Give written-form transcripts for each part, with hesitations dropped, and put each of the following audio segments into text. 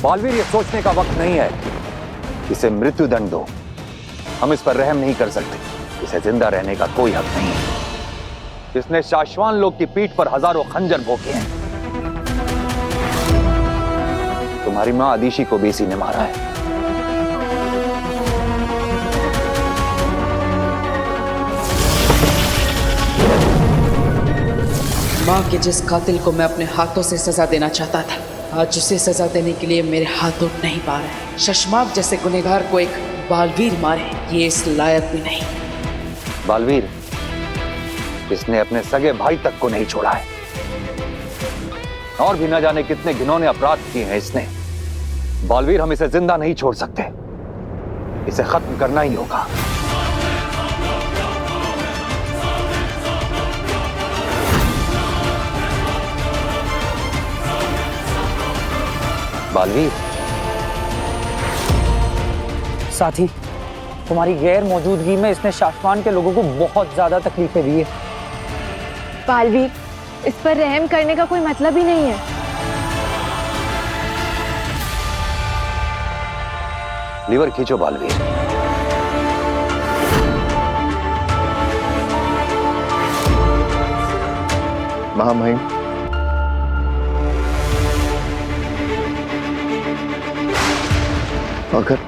बालवीर, ये सोचने का वक्त नहीं है। इसे मृत्यु दंड दो। हम इस पर रहम नहीं कर सकते। इसे जिंदा रहने का कोई हक नहीं है। इसने शाश्वान लोग की पीठ पर हजारों खंजर भोंके हैं। तुम्हारी मां आदिशी को भी इसी ने मारा है। मां के जिस कातिल को मैं अपने हाथों से सजा देना चाहता था, आज उसे सजा देने के लिए मेरे हाथ उठ नहीं पा रहे। शशमाक जैसे गुनहगार को एक बालवीर मारे, ये इस लायक भी नहीं। बालवीर, इसने अपने सगे भाई तक को नहीं छोड़ा है और भी न जाने कितने घिनौने अपराध किए हैं इसने। बालवीर, हम इसे जिंदा नहीं छोड़ सकते। इसे खत्म करना ही होगा। बालवीर, साथी, तुम्हारी गैर मौजूदगी में इसने शाश्वान के लोगों को बहुत ज्यादा तकलीफें दी है। बालवीर, इस पर रहम करने का कोई मतलब ही नहीं है। लीवर खींचो बालवीर। महामहिम, अगर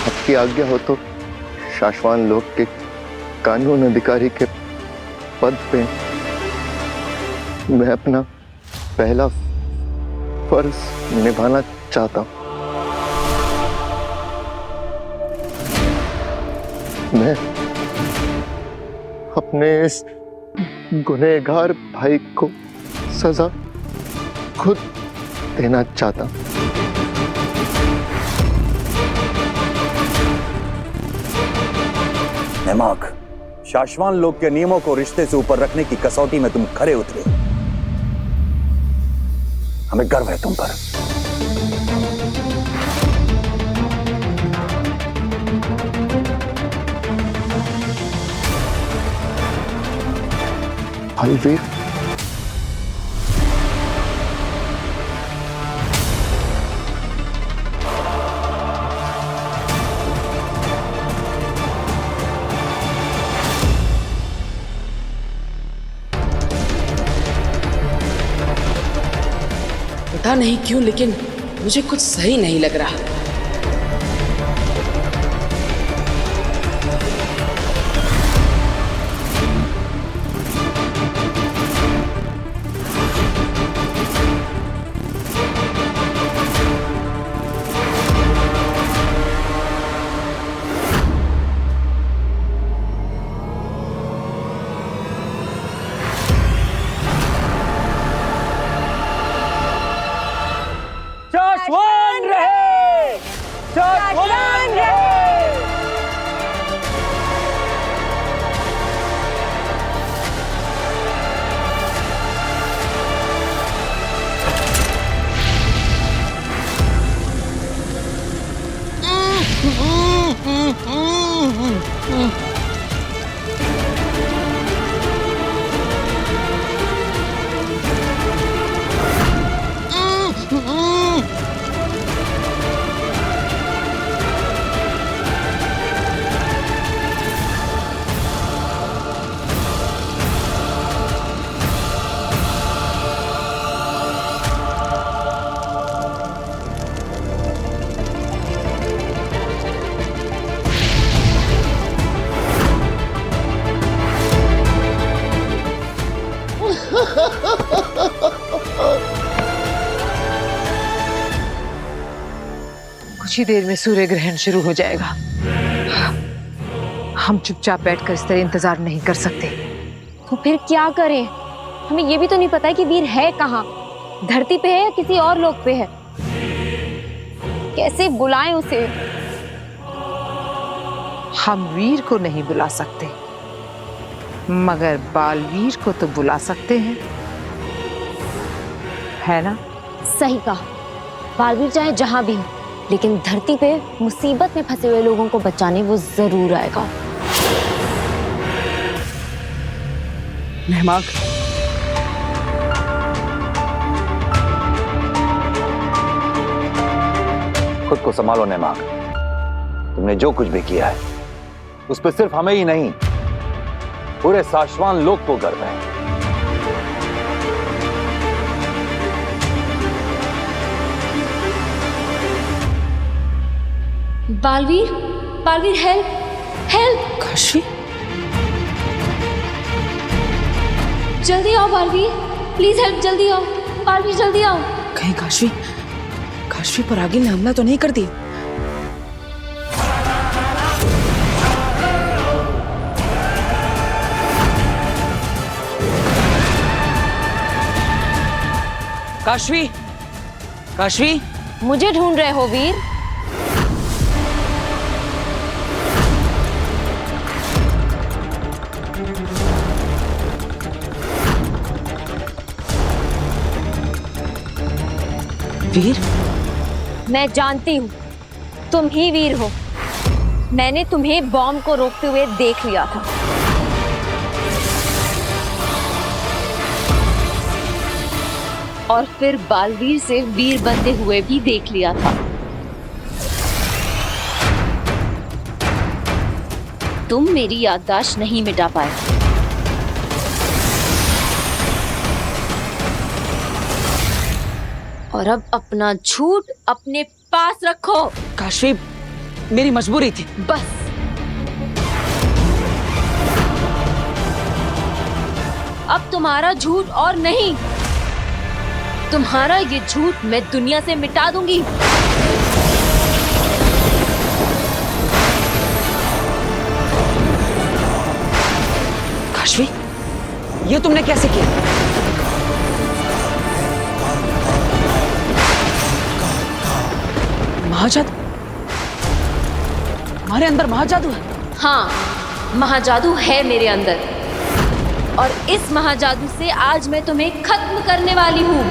आपकी आज्ञा हो तो शाश्वान लोक के कानून अधिकारी के पद पे मैं अपना पहला फर्ज निभाना चाहता हूं। मैं अपने इस गुनहगार भाई को सजा खुद देना चाहता हूं। नेमाक, शाश्वान लोग के नियमों को रिश्ते से ऊपर रखने की कसौटी में तुम खरे उतरे। हमें गर्व है तुम पर। बालवीर, पता नहीं क्यों, लेकिन मुझे कुछ सही नहीं लग रहा। शाश्वान रहे! शाश्वान रहे! कुछ ही देर में सूर्य ग्रहण शुरू हो जाएगा। हम चुपचाप बैठकर इस तरह इंतजार नहीं कर सकते। तो फिर क्या करें? हमें ये भी तो नहीं पता है कि वीर है कहाँ, धरती पे है या किसी और लोक पे है। कैसे बुलाएं उसे? हम वीर को नहीं बुला सकते, मगर बालवीर को तो बुला सकते हैं, है ना? सही कहा। बालवीर चाहे जहां भी हो, लेकिन धरती पे मुसीबत में फंसे हुए लोगों को बचाने वो जरूर आएगा। नेमाक, खुद को संभालो नैमाक। तुमने जो कुछ भी किया है उस पर सिर्फ हमें ही नहीं, पूरे साशवान लोक को गर्व है। Baalveer, Baalveer help, help. काशवी, जल्दी आओ बालवीर, प्लीज हेल्प, जल्दी आओ बालवीर, जल्दी आओ। कहीं काशवी पर आगे ने हमला तो नहीं कर दिया? काशवी, मुझे ढूंढ रहे हो वीर? वीर, मैं जानती हूँ तुम ही वीर हो। मैंने तुम्हें बॉम्ब को रोकते हुए देख लिया था। और फिर बालवीर से वीर बनते हुए भी देख लिया था। तुम मेरी याददाश्त नहीं मिटा पाए। और अब अपना झूठ अपने पास रखो। काशवी, मेरी मजबूरी थी। बस। अब तुम्हारा झूठ और नहीं, तुम्हारा ये झूठ मैं दुनिया से मिटा दूंगी। काशवी, ये तुमने कैसे किया? महाजादू? हमारे अंदर महाजादू है? हाँ, महाजादू है मेरे अंदर। और इस महाजादू से आज मैं तुम्हें खत्म करने वाली हूँ।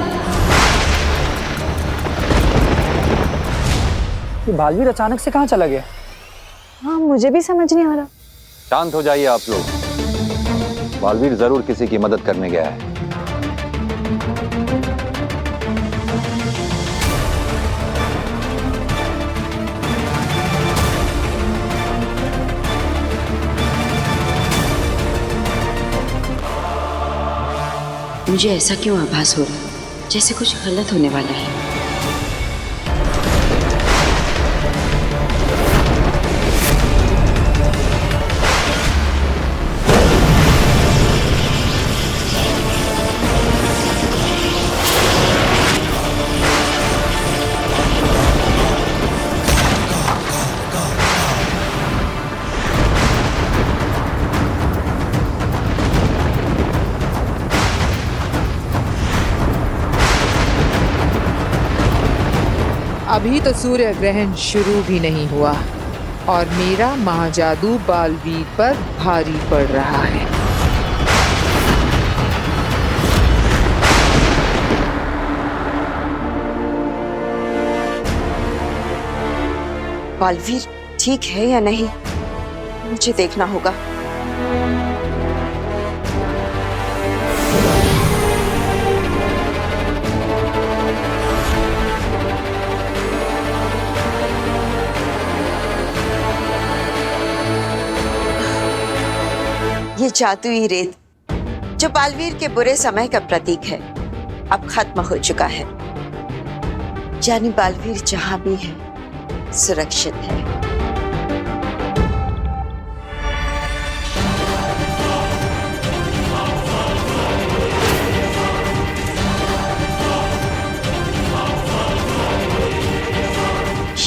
ये बालवीर अचानक से कहाँ चला गया? हाँ, मुझे भी समझ नहीं आ रहा। शांत हो जाइए आप लोग। बालवीर जरूर किसी की मदद करने गया है। मुझे ऐसा क्यों आभास हो रहा है जैसे कुछ गलत होने वाला है। अभी तो सूर्य ग्रहण शुरू भी नहीं हुआ और मेरा महाजादू बालवीर पर भारी पड़ रहा है। बालवीर ठीक है या नहीं, मुझे देखना होगा। ये जादुई रेत जो बालवीर के बुरे समय का प्रतीक है, अब खत्म हो चुका है। यानी बालवीर जहां भी है सुरक्षित है।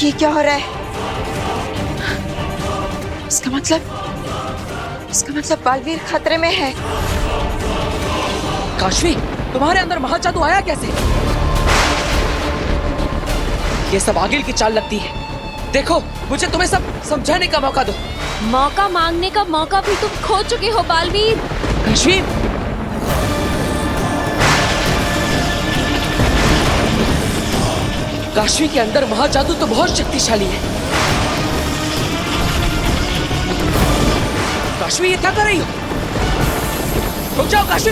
ये क्या हो रहा है? इसका मतलब बालवीर खतरे में है। काशवी, तुम्हारे अंदर महाजादू आया कैसे? ये सब आगिल की चाल लगती है। देखो, मुझे तुम्हें सब समझाने का मौका दो। मौका मांगने का मौका भी तुम खो चुके हो बालवीर। काशवी, काशवी के अंदर महाजादू तो बहुत शक्तिशाली है। काशवी, ये क्या कर रही हो? रुक जाओ काशवी।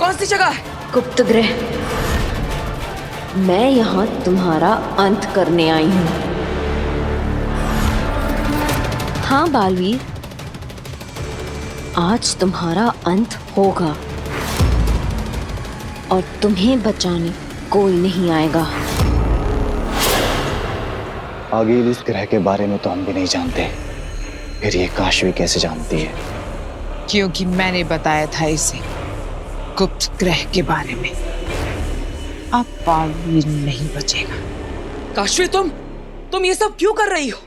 कौन सी जगह है? गुप्त ग्रह। मैं यहाँ तुम्हारा अंत करने आई हूँ। हाँ बालवीर, आज तुम्हारा अंत होगा और तुम्हें बचाने कोई नहीं आएगा। आगे इस ग्रह के बारे में तो हम भी नहीं जानते, फिर ये काशवी कैसे जानती है? क्योंकि मैंने बताया था इसे गुप्त ग्रह के बारे में। अब बालवीर नहीं बचेगा। काशवी, तुम ये सब क्यों कर रही हो?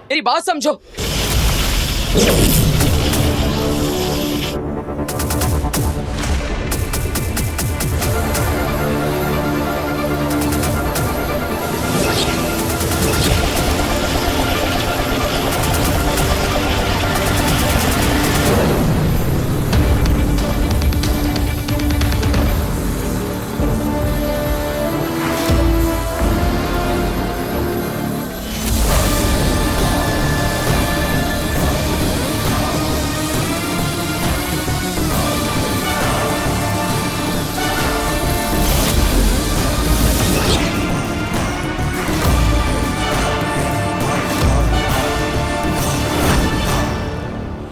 मेरी बात समझो।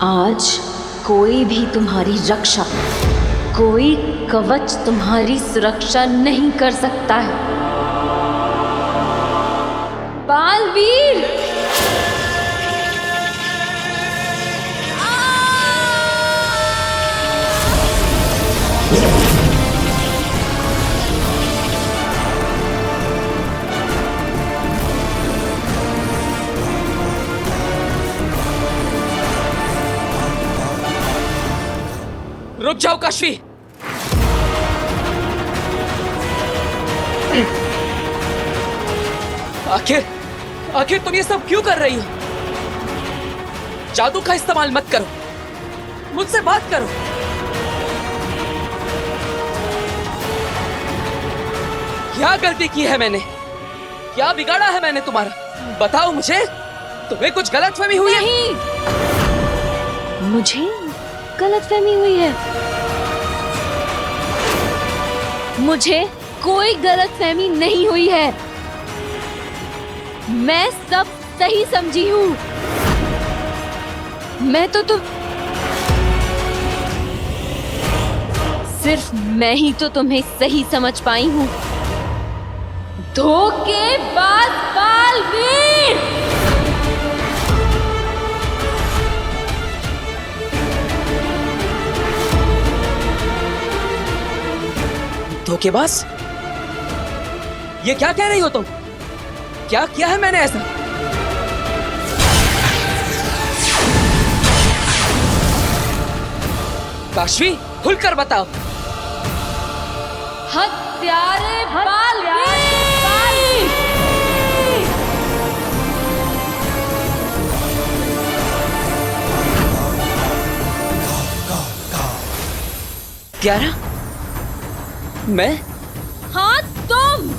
आज कोई भी तुम्हारी रक्षा, कोई कवच तुम्हारी सुरक्षा नहीं कर सकता है। बालवीर! रुक जाओ काशवी। आखिर तुम ये सब क्यों कर रही हो? जादू का इस्तेमाल मत करो, मुझसे बात करो। क्या गलती की है मैंने? क्या बिगाड़ा है मैंने तुम्हारा? बताओ मुझे। तुम्हें कुछ गलतफहमी हुई है? नहीं, मुझे गलतफहमी हुई है। मुझे कोई गलतफहमी नहीं हुई है। मैं सब सही समझी हूँ। मैं तो सिर्फ मैं ही तो तुम्हें सही समझ पाई हूँ। धोखेबाज बालवीर! धोखेबाज? ये क्या कह रही हो तुम? क्या किया है मैंने ऐसा? काशवी, खुलकर बताओ। हत्यारे बालवीर! प्यारा? मैं? हाँ, तुम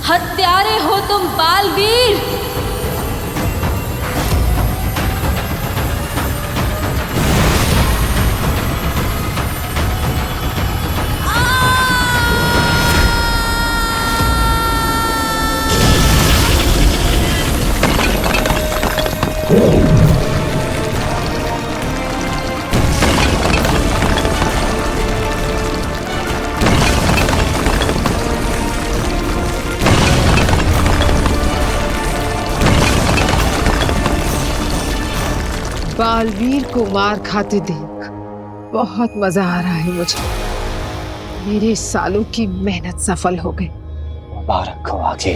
हत्यारे हो तुम बालवीर। बालवीर को मार खाते देख बहुत मजा आ रहा है मुझे। मेरे सालों की मेहनत सफल हो गई। मुबारक हो आगे।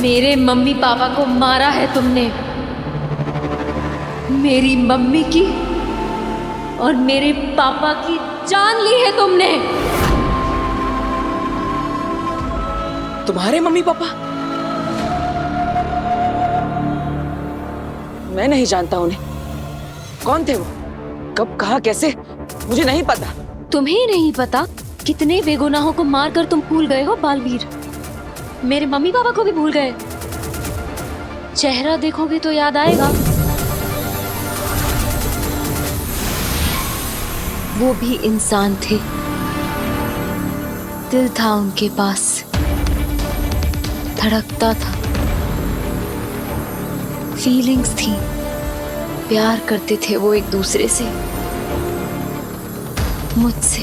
मेरे मम्मी पापा को मारा है तुमने, मेरी मम्मी की और मेरे पापा की जान ली है तुमने। तुम्हारे मम्मी पापा? मैं नहीं जानता उन्हें। कौन थे वो? कब, कहा, कैसे? मुझे नहीं पता। तुम्हें नहीं पता? कितने बेगुनाहों को मारकर तुम भूल गए हो बालवीर। मेरे मम्मी पापा को भी भूल गए। चेहरा देखोगे तो याद आएगा। वो भी इंसान थे, दिल था उनके पास, धड़कता था, फीलिंग्स थी, प्यार करते थे वो एक दूसरे से, मुझसे।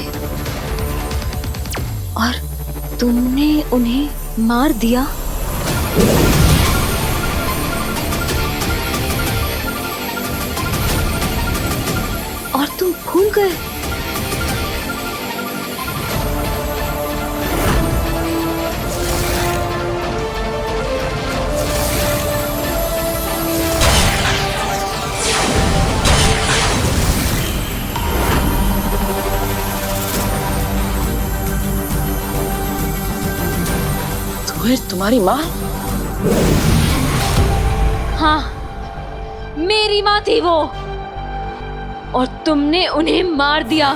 और तुमने उन्हें मार दिया। और तुम भूल गए। तुम्हारी माँ? हाँ, मेरी माँ थी वो, और तुमने उन्हें मार दिया।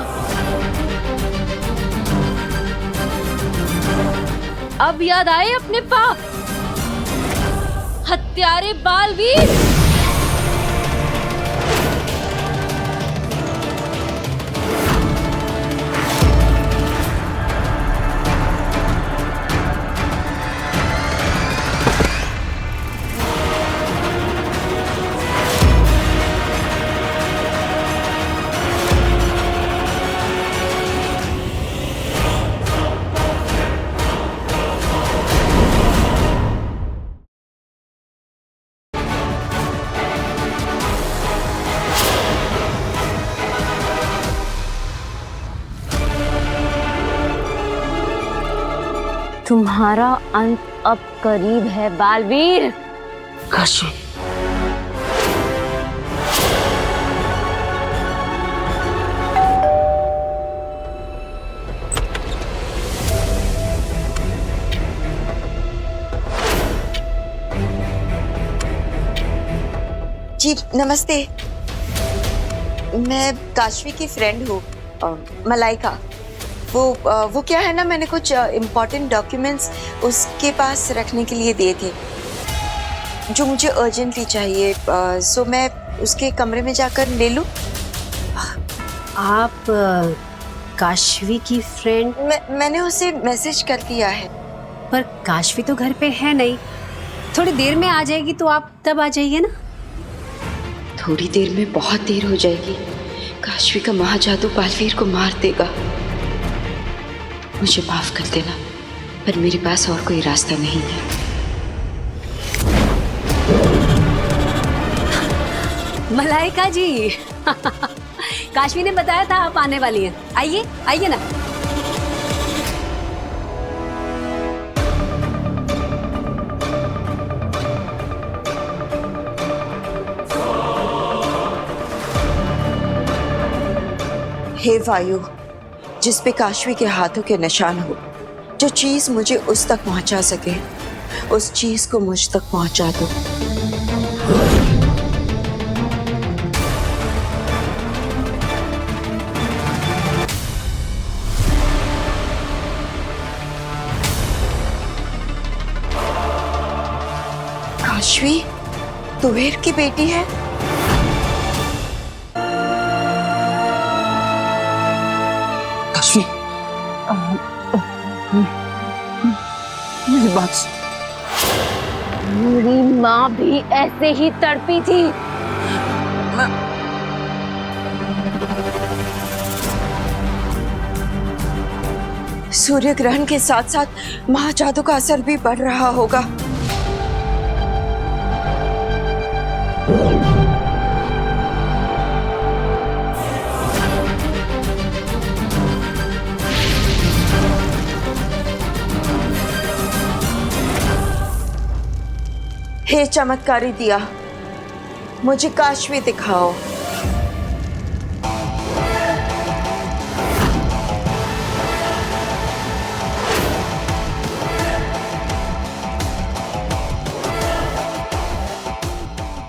अब याद आए अपने पाप, हत्यारे बालवीर। तुम्हारा अंत अब करीब है बालवीर। काशी, जी नमस्ते। मैं काशवी की फ्रेंड हूँ, मलाइका। वो क्या है ना, मैंने कुछ इम्पोर्टेंट डॉक्यूमेंट्स उसके पास रखने के लिए दिए थे जो मुझे अर्जेंटली चाहिए। सो मैं उसके कमरे में जाकर ले लूँ? आप काशवी की फ्रेंड? मैंने उसे मैसेज कर दिया है। पर काशवी तो घर पे है नहीं, थोड़ी देर में आ जाएगी, तो आप तब आ जाइए ना। थोड़ी देर में बहुत देर हो जाएगी। काशवी का महाजादू बालवीर को मार देगा। मुझे माफ कर देना, पर मेरे पास और कोई रास्ता नहीं है। मलाइका जी काशवी ने बताया था आप आने वाली हैं। आइए आइए ना। हे वायु, जिस पे काशवी के हाथों के निशान हो, जो चीज मुझे उस तक पहुंचा सके, उस चीज को मुझ तक पहुंचा दो। काशवी तुवेर की बेटी है? काशवी, मेरी बात। मेरी माँ भी ऐसे ही तड़पी थी। सूर्य ग्रहण के साथ साथ महाजादू का असर भी बढ़ रहा होगा। हे चमत्कारी दिया, मुझे काशवी दिखाओ।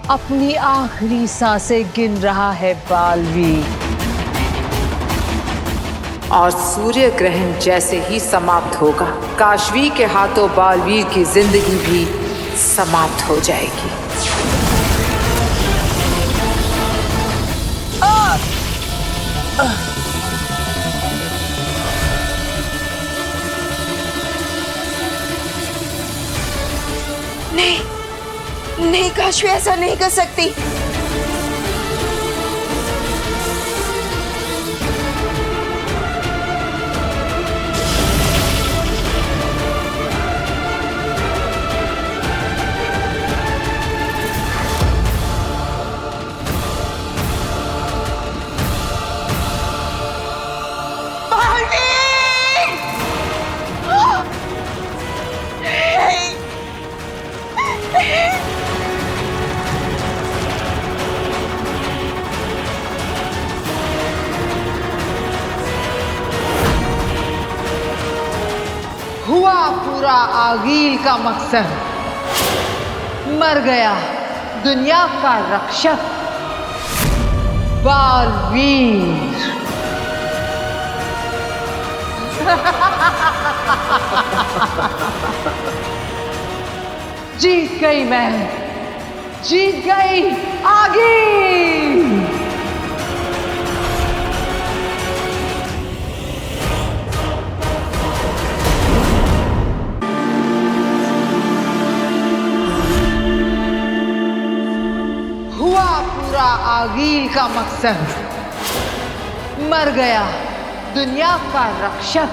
अपनी आखिरी सांसें गिन रहा है बालवीर, और सूर्य ग्रहण जैसे ही समाप्त होगा, काशवी के हाथों बालवीर की जिंदगी भी समाप्त हो जाएगी। नहीं नहीं काशवी, ऐसा नहीं कर सकती। हुआ पूरा आगील का मकसद, मर गया दुनिया का रक्षक बालवीर। जीत गई मैं, जीत गई आगील। हुआ पूरा आगील का मकसद, मर गया दुनिया का रक्षक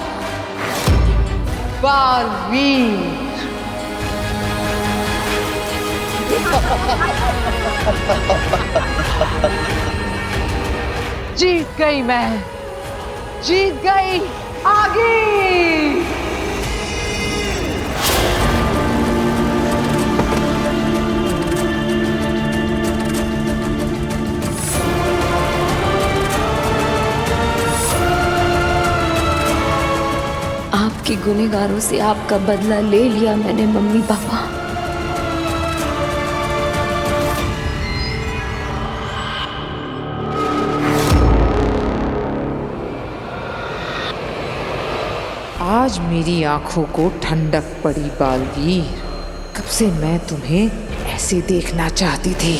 बालवीर। जीत गई मैं, जीत गई आगील। आपके गुनहगारों से आपका बदला ले लिया मैंने मम्मी पापा। आज मेरी आंखों को ठंडक पड़ी बालवीर। कब से मैं तुम्हें ऐसे देखना चाहती थी।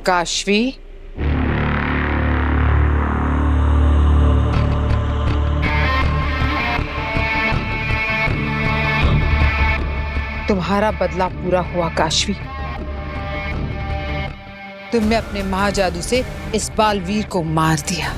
काशवी, तुम्हारा बदला पूरा हुआ काशवी। तुमने अपने महाजादू से इस बालवीर को मार दिया।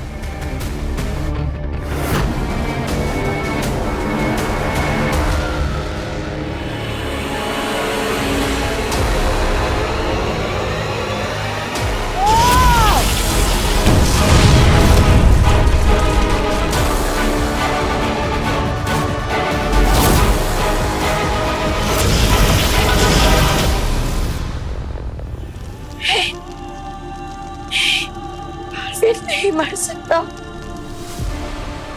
नहीं मर सकता।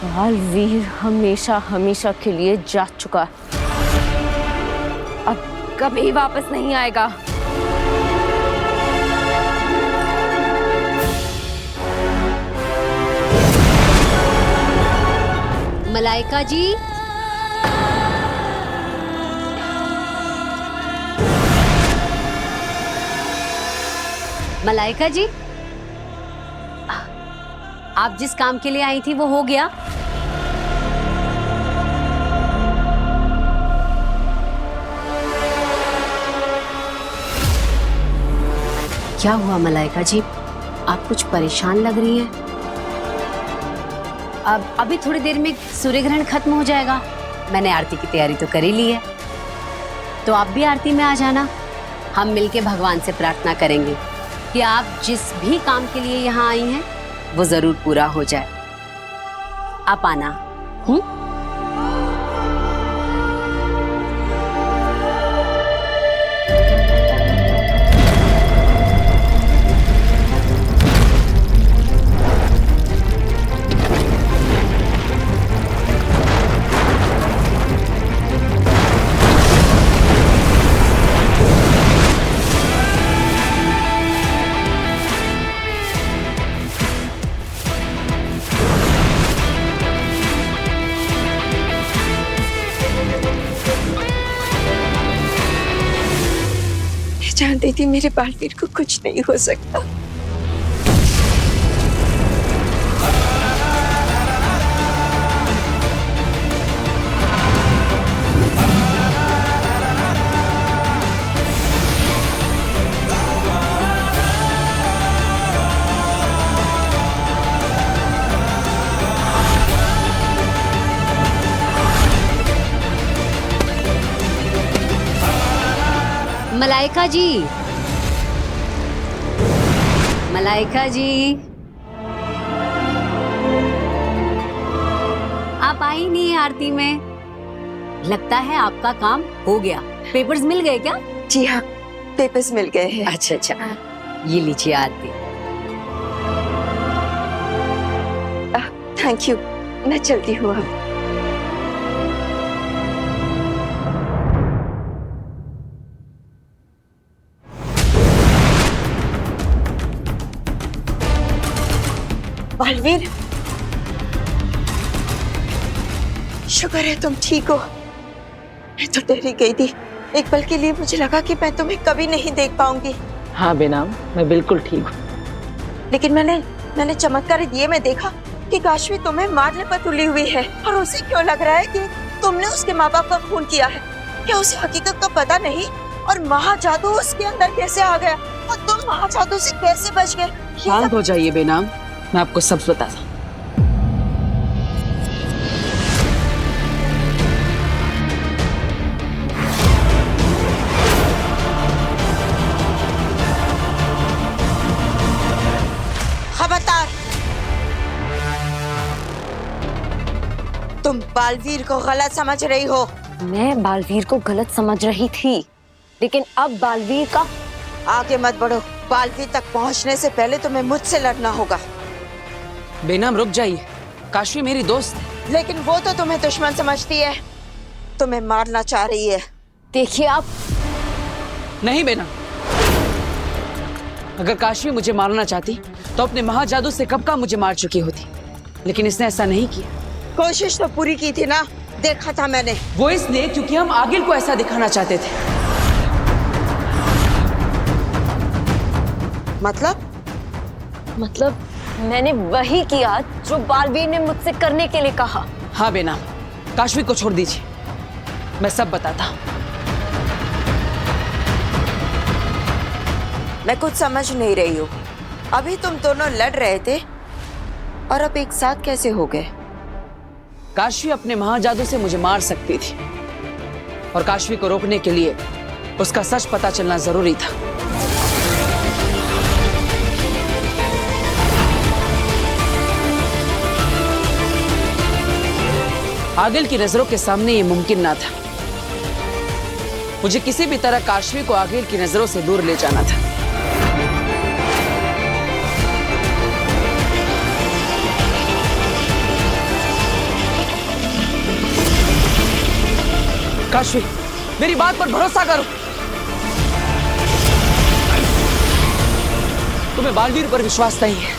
बालवीर हमेशा हमेशा के लिए जा चुका, अब कभी वापस नहीं आएगा। मलाइका जी, मलाइका जी, आप जिस काम के लिए आई थी वो हो गया? क्या हुआ मलाइका जी, आप कुछ परेशान लग रही हैं? अब अभी थोड़ी देर में सूर्य ग्रहण खत्म हो जाएगा। मैंने आरती की तैयारी तो कर ही ली है, तो आप भी आरती में आ जाना। हम मिलके भगवान से प्रार्थना करेंगे कि आप जिस भी काम के लिए यहाँ आई हैं वो जरूर पूरा हो जाए। आप आना। जानती थी मेरे बालवीर को कुछ नहीं हो सकता। मलाइका जी, मलाइका जी, आप आई नहीं है आरती में। लगता है आपका काम हो गया। पेपर्स मिल गए क्या? जी हाँ, पेपर्स मिल गए हैं। अच्छा अच्छा, ये लीजिए आरती। थैंक यू, मैं चलती हूँ अब। बालवीर, शुक्र है तुम ठीक हो। मैं तो डर ही गई थी। एक पल के लिए मुझे लगा कि मैं तुम्हें कभी नहीं देख पाऊंगी। हाँ बेनाम, मैं बिल्कुल ठीक हूँ। लेकिन मैंने चमत्कारी दिए में देखा कि काशवी तुम्हें मारने पर तुली हुई है, और उसे क्यों लग रहा है कि तुमने उसके माँ बाप का खून किया है। क्या उसे हकीकत का पता नहीं? और महाजादू उसके अंदर कैसे आ गया, और तुम महाजादू से कैसे बच गए? शांत हो जाइए बेनाम, मैं आपको सब बताता हूँ। खबरदार, तुम बालवीर को गलत समझ रही हो। मैं बालवीर को गलत समझ रही थी, लेकिन अब बालवीर का... आगे मत बढ़ो। बालवीर तक पहुंचने से पहले तुम्हें मुझसे लड़ना होगा। बेनाम रुक जाइए, काशवी मेरी दोस्त है। लेकिन वो तो तुम्हें दुश्मन समझती है, तुम्हें मारना चाह रही है। देखिए आप... नहीं बेनाम, अगर काशवी मुझे मारना चाहती तो अपने महाजादू से कब का मुझे मार चुकी होती, लेकिन इसने ऐसा नहीं किया। कोशिश तो पूरी की थी ना, देखा था मैंने। वो इसलिए क्योंकि हम आगिल को ऐसा दिखाना चाहते थे। मतलब मैंने वही किया जो बालवीर ने मुझसे करने के लिए कहा। हाँ बेनाम, काशवी को छोड़ दीजिए, मैं सब बताता हूँ। मैं कुछ समझ नहीं रही हूँ। अभी तुम दोनों लड़ रहे थे और अब एक साथ कैसे हो गए? काशवी अपने महाजादू से मुझे मार सकती थी, और काशवी को रोकने के लिए उसका सच पता चलना जरूरी था। आगिल की नजरों के सामने ये मुमकिन ना था। मुझे किसी भी तरह काशवी को आगिल की नजरों से दूर ले जाना था। काशवी, मेरी बात पर भरोसा करो। तुम्हें बालवीर पर विश्वास नहीं है,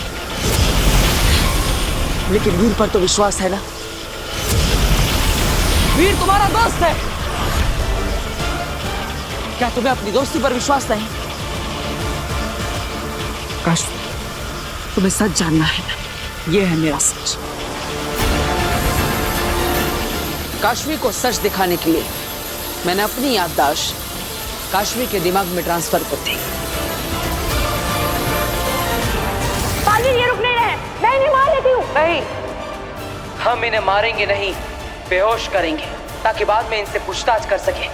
लेकिन वीर पर तो विश्वास है ना। वीर तुम्हारा दोस्त है, क्या तुम्हें अपनी दोस्ती पर विश्वास नहीं? काशवी, तुम्हें सच जानना है ना, यह है मेरा सच। काशवी को सच दिखाने के लिए मैंने अपनी याददाश्त काशवी के दिमाग में ट्रांसफर कर दी। बालवीर ये रुक नहीं रहे, मैं इन्हें मार लेती हूँ। नहीं, हम इन्हें मारेंगे नहीं, बेहोश करेंगे, ताकि बाद में इनसे पूछताछ कर सके।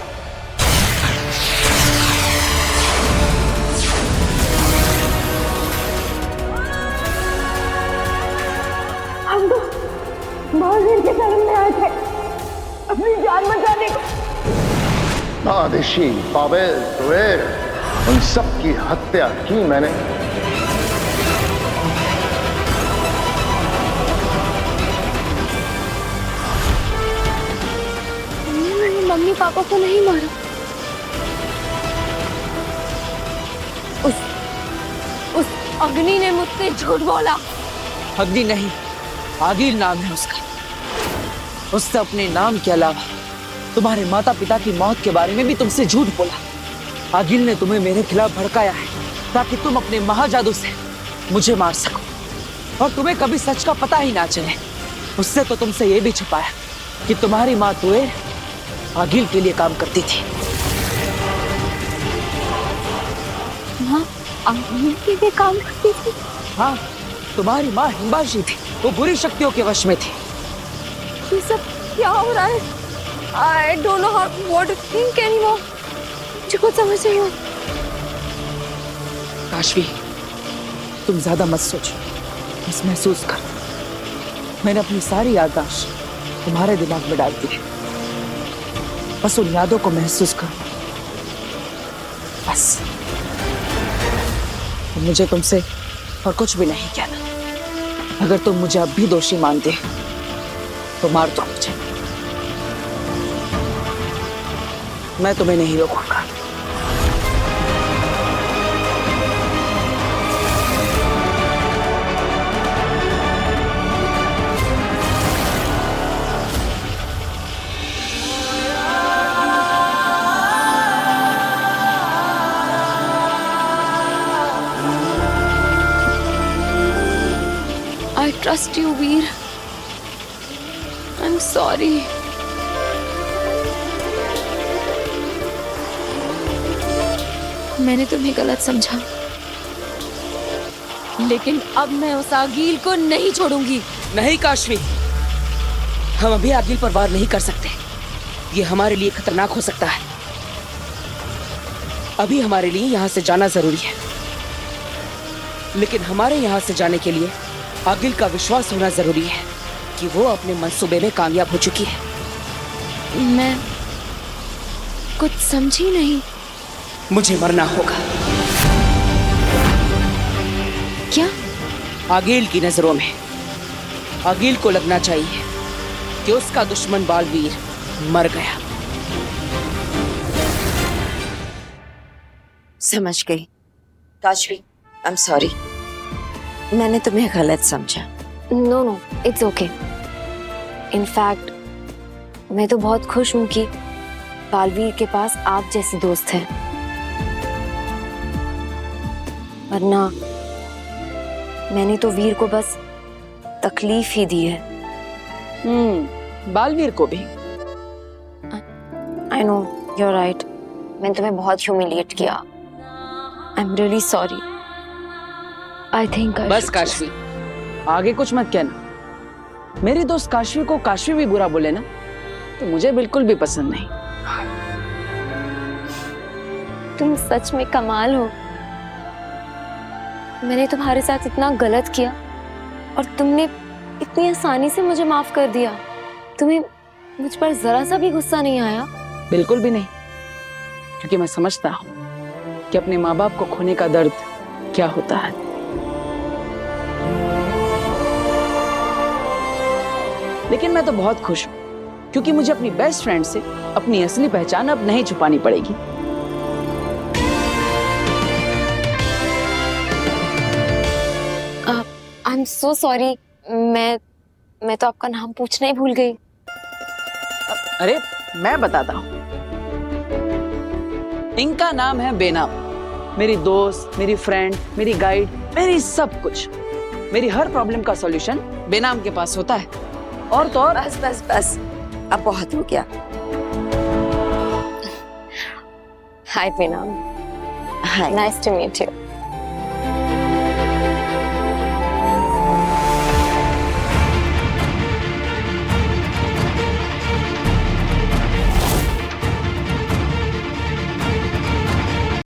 बालवीर के शरण में आए थे अपनी जान बचाने को। आदिशी, पावेल, जुबेर, उन सब की हत्या की मैंने। मैंने मम्मी पापा को नहीं मारा। उस अग्नि ने मुझसे झूठ बोला। अग्नि नहीं, आगिल नाम है उसका। उससे अपने नाम के अलावा तुम्हारे माता पिता की मौत के बारे में भी तुमसे झूठ बोला। आगिल ने तुम्हें मेरे खिलाफ भड़काया है ताकि तुम अपने महाजादू से मुझे मार सको और तुम्हें कभी सच का पता ही ना चले। उससे तो तुमसे ये भी छुपाया कि तुम्हारी माँ तुए आगिल के लिए काम करती थी। माँ आगिल के लिए काम करती थी? हाँ, तुम्हारी माँ हिंबाशी थी, वो बुरी शक्तियों के वश में थी। ये सब क्या हो रहा है? I don't know what to think anymore. मुझे कुछ समझ नहीं आ। काशवी, तुम ज्यादा मत सोचो, बस महसूस कर। मैंने अपनी सारी याददाश्त तुम्हारे दिमाग में डाल दी है, बस उन यादों को महसूस करो। बस मुझे तुमसे और कुछ भी नहीं कहना। अगर तुम मुझे अब भी दोषी मानते तो मार दो मुझे, मैं तुम्हें नहीं रोकूंगा। I trust you, Veer. I'm sorry. मैंने तुम्हें गलत समझा, लेकिन अब मैं उस आगील को नहीं छोड़ूंगी। नहीं काशवी, हम अभी आगिल पर वार नहीं कर सकते। ये हमारे लिए खतरनाक हो सकता है। अभी हमारे लिए यहाँ से जाना जरूरी है, लेकिन हमारे यहाँ से जाने के लिए आगिल का विश्वास होना जरूरी है कि वो अपने मंसूबे में कामयाब हो चुकी है। मैं कुछ समझी नहीं। मुझे मरना होगा। क्या? आगिल की नजरों में आगिल को लगना चाहिए कि उसका दुश्मन बालवीर मर गया। समझ गई। काशवी, आई एम सॉरी, मैंने तुम्हें गलत समझा। No no, it's okay. In fact मैं तो बहुत खुश हूँ कि बालवीर के पास आप जैसे दोस्त हैं, वरना मैंने तो वीर को बस तकलीफ ही दी है। बालवीर को भी। I know, you are right. मैंने तुम्हें बहुत ह्यूमिलिएट किया। I am really sorry. I think बस काशवी, आगे कुछ मत कहना। मेरी दोस्त काशवी को काशवी भी बुरा बोले ना तो मुझे बिल्कुल भी पसंद नहीं। तुम सच में कमाल हो। मैंने तुम्हारे साथ इतना गलत किया और तुमने इतनी आसानी से मुझे माफ कर दिया। तुम्हें मुझ पर जरा सा भी गुस्सा नहीं आया? बिल्कुल भी नहीं, क्योंकि मैं समझता हूँ कि अपने माँ बाप को खोने का दर्द क्या होता है। लेकिन मैं तो बहुत खुश हूँ क्योंकि मुझे अपनी बेस्ट फ्रेंड से अपनी असली पहचान अब नहीं छुपानी पड़ेगी। I am so sorry. मैं तो आपका नाम पूछना ही भूल गई। अरे मैं बताता हूँ, इनका नाम है बेनाम। मेरी दोस्त, मेरी फ्रेंड, मेरी गाइड, मेरी सब कुछ। मेरी हर प्रॉब्लम का सॉल्यूशन बेनाम के पास होता है। और तो और बस बस बस, अब बहुत हो गया। Hi Benaam. Hi. Nice to meet you.